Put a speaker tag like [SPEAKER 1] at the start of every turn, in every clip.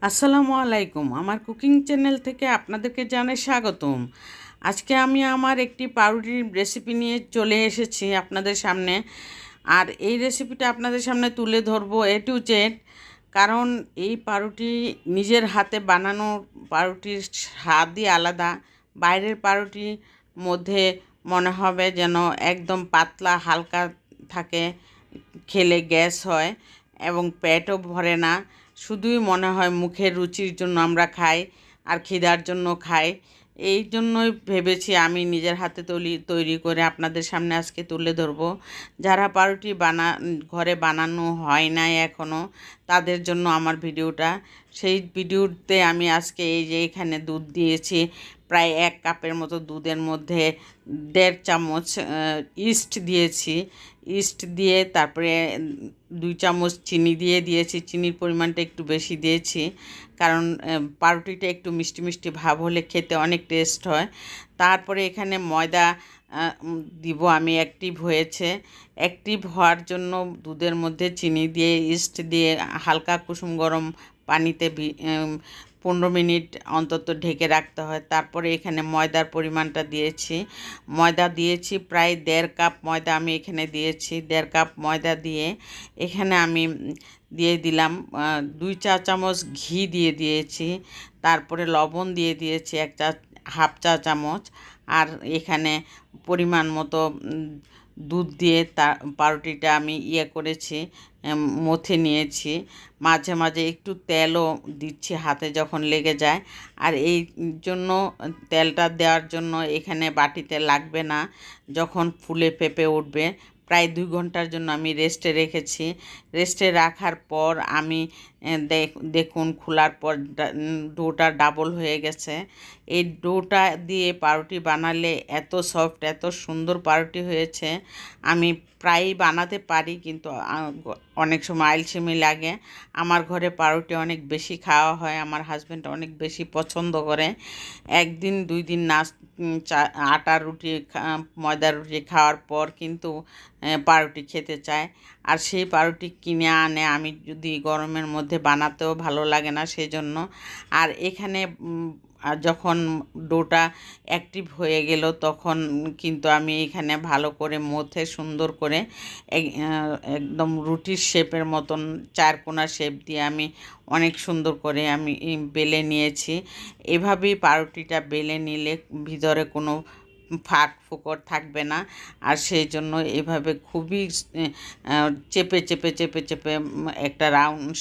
[SPEAKER 1] আসসালামু আলাইকুম। আমার কুকিং চ্যানেল থেকে আপনাদেরকে জানাই স্বাগতম। আজকে আমি আমার একটি পাউরুটির রেসিপি নিয়ে চলে এসেছি আপনাদের সামনে। আর এই রেসিপিটা আপনাদের সামনে তুলে ধরবো এ টু জেড, কারণ এই পাউরুটি নিজের হাতে বানানো পাউরুটির স্বাদই আলাদা। বাইরের পাউরুটির মধ্যে মনে হবে যেন একদম পাতলা হালকা থাকে, খেলে গ্যাস হয় এবং পেটও ভরে না। শুধুই মনে হয় মুখের রুচির জন্য আমরা খাই আর খিদার জন্য খাই। এই জন্যই ভেবেছি আমি নিজের হাতে তৈরি করে আপনাদের সামনে আজকে তুলে ধরবো। যারা পাউরুটি ঘরে বানানো হয় নাই এখনও, তাদের জন্য আমার ভিডিওটা। সেই ভিডিওতে আমি আজকে এই যে এখানে দুধ দিয়েছি, প্রায় 1 কাপের মতো দুধের মধ্যে 1.5 চামচ ইস্ট দিয়েছি। ইস্ট দিয়ে তারপরে 2 চামচ চিনি দিয়েছি। চিনির পরিমাণটা একটু বেশি দিয়েছি, কারণ পাউরুটিটা একটু মিষ্টি মিষ্টি ভাব হলে খেতে অনেক টেস্ট হয়। তারপরে এখানে ময়দা দিব আমি। অ্যাক্টিভ হয়েছে। অ্যাক্টিভ হওয়ার জন্য দুধের মধ্যে চিনি দিয়ে ইস্ট দিয়ে হালকা কুসুম গরম পানিতে 15 মিনিট অন্তত ঢেকে রাখতে হয়। তারপরে এখানে ময়দার পরিমাণটা দিয়েছি। ময়দা দিয়েছি প্রায় 1.5 কাপ ময়দা আমি এখানে দিয়েছি। 1.5 কাপ ময়দা দিয়ে এখানে আমি দিয়ে দিলাম 2 চা চামচ ঘি দিয়েছি। তারপরে লবণ দিয়েছি হাফ চা চামচ। আর এখানে পরিমাণ মতো দুধ দিয়ে পাউরুটিটা আমি করেছি, মথে নিয়েছি। মাঝে মাঝে একটু তেলও দিচ্ছি হাতে যখন লেগে যায়। আর এই জন্য তেলটা দেওয়ার জন্য এখানে বাটিতে লাগবে না, যখন ফুলে ফেঁপে উঠবে। প্রায় 2 ঘন্টার জন্য আমি রেস্টে রেখেছি। রেস্টে রাখার পর আমি দেখুন খোলার পর ডোটা ডাবল হয়ে গেছে। এই ডোটা দিয়ে পাউরুটি বানালে এত সফট, এত সুন্দর পাউরুটি হয়েছে। আমি প্রায়ই বানাতে পারি, কিন্তু অনেক সময় আলসেমি লাগে। আমার ঘরে পাউরুটি অনেক বেশি খাওয়া হয়, আমার হাজব্যান্ড অনেক বেশি পছন্দ করে। 1 দিন 2 দিন আটার রুটি ময়দার রুটি খাওয়ার পর কিন্তু পাউরুটি খেতে চায়। আর সেই পাউরুটি কিনে আনে, আমি যদি গরমের মধ্যে বানাতেও ভালো লাগে না সেজন্য। আর এখানে যখন ডোটা অ্যাক্টিভ হয়ে গেল, তখন কিন্তু আমি এখানে ভালো করে মথে সুন্দর করে একদম রুটির শেপের মতন 4 কোনা শেপ দিয়ে আমি অনেক সুন্দর করে আমি বেলে নিয়েছি। এভাবেই পাউরুটিটা বেলে নিলে ভিতরে কোনো ফাঁক ফোকর থাকবে না। আর সেই জন্য এভাবে খুবই চেপে একটা রাউন্ড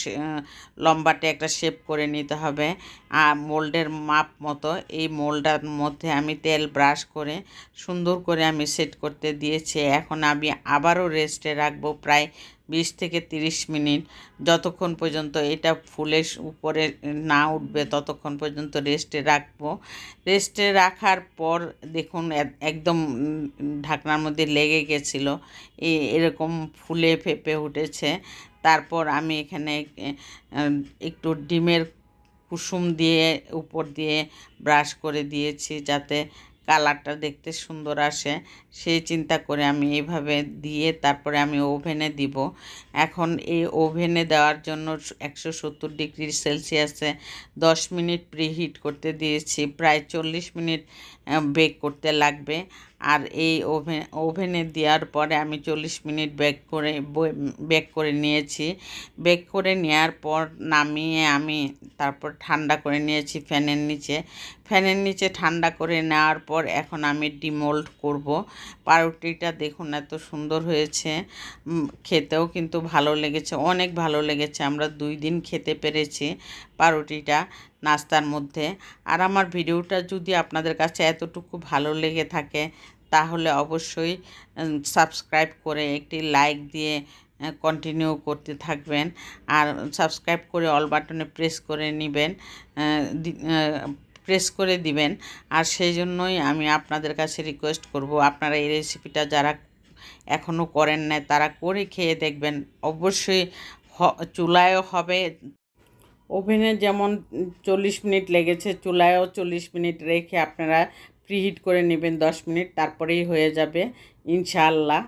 [SPEAKER 1] লম্বাটে একটা শেপ করে নিতে হবে। আর মোল্ডের মাপ মতো এই মোল্ডের মধ্যে আমি তেল ব্রাশ করে সুন্দর করে আমি সেট করতে দিয়েছি। এখন আমি আবারও রেস্টে রাখবো প্রায় 20 থেকে 30 মিনিট, যতক্ষণ পর্যন্ত এটা ফুলে উপরে না উঠবে ততক্ষণ পর্যন্ত রেস্টে রাখবো। রেস্টে রাখার পর দেখুন একদম ঢাকনার মধ্যে লেগে গেছিলো, এরকম ফুলে ফেঁপে উঠেছে। তারপর আমি এখানে একটু ডিমের কুসুম দিয়ে উপর দিয়ে ব্রাশ করে দিয়েছি, যাতে কালারটা দেখতে সুন্দর আসে। সেই চিন্তা করে আমি এইভাবে দিয়ে তারপরে আমি ওভেনে দিব। এখন এই ওভেনে দেওয়ার জন্য 170 ডিগ্রি সেলসিয়াসে 10 মিনিট প্রিহিট করতে দিয়েছি। প্রায় 40 মিনিট বেক করতে লাগবে। আর এই ওভেনে দেওয়ার পরে আমি 40 মিনিট বেক করে নিয়েছি। বেক করে নেওয়ার পর নামিয়ে আমি তারপর ঠান্ডা করে নিয়েছি ফ্যানের নিচে ঠান্ডা করে নেওয়ার পর এখন আমি ডিমোল্ড করব। পাউরুটিটা দেখুন এত সুন্দর হয়েছে, খেতেও কিন্তু ভালো লেগেছে, অনেক ভালো লেগেছে। আমরা 2 দিন খেতে পেরেছি পাউরুটিটা নাস্তার মধ্যে। আর আমার ভিডিওটা যদি আপনাদের কাছে এতটুকু ভালো লেগে থাকে, তাহলে অবশ্যই সাবস্ক্রাইব করে একটি লাইক দিয়ে কন্টিনিউ করতে থাকবেন। আর সাবস্ক্রাইব করে অল বাটনে প্রেস করে দিবেন। আর সেই জন্যই আমি আপনাদের কাছে রিকোয়েস্ট করব, আপনারা এই রেসিপিটা যারা এখনও করেন না তারা করে খেয়ে দেখবেন। অবশ্যই চুলায়ও হবে, ওভেনে যেমন 40 মিনিট লেগেছে, চুলায়ও 40 মিনিট রেখে আপনারা প্রিহিট করে নেবেন 10 মিনিট, তারপরেই হয়ে যাবে ইনশাআল্লাহ।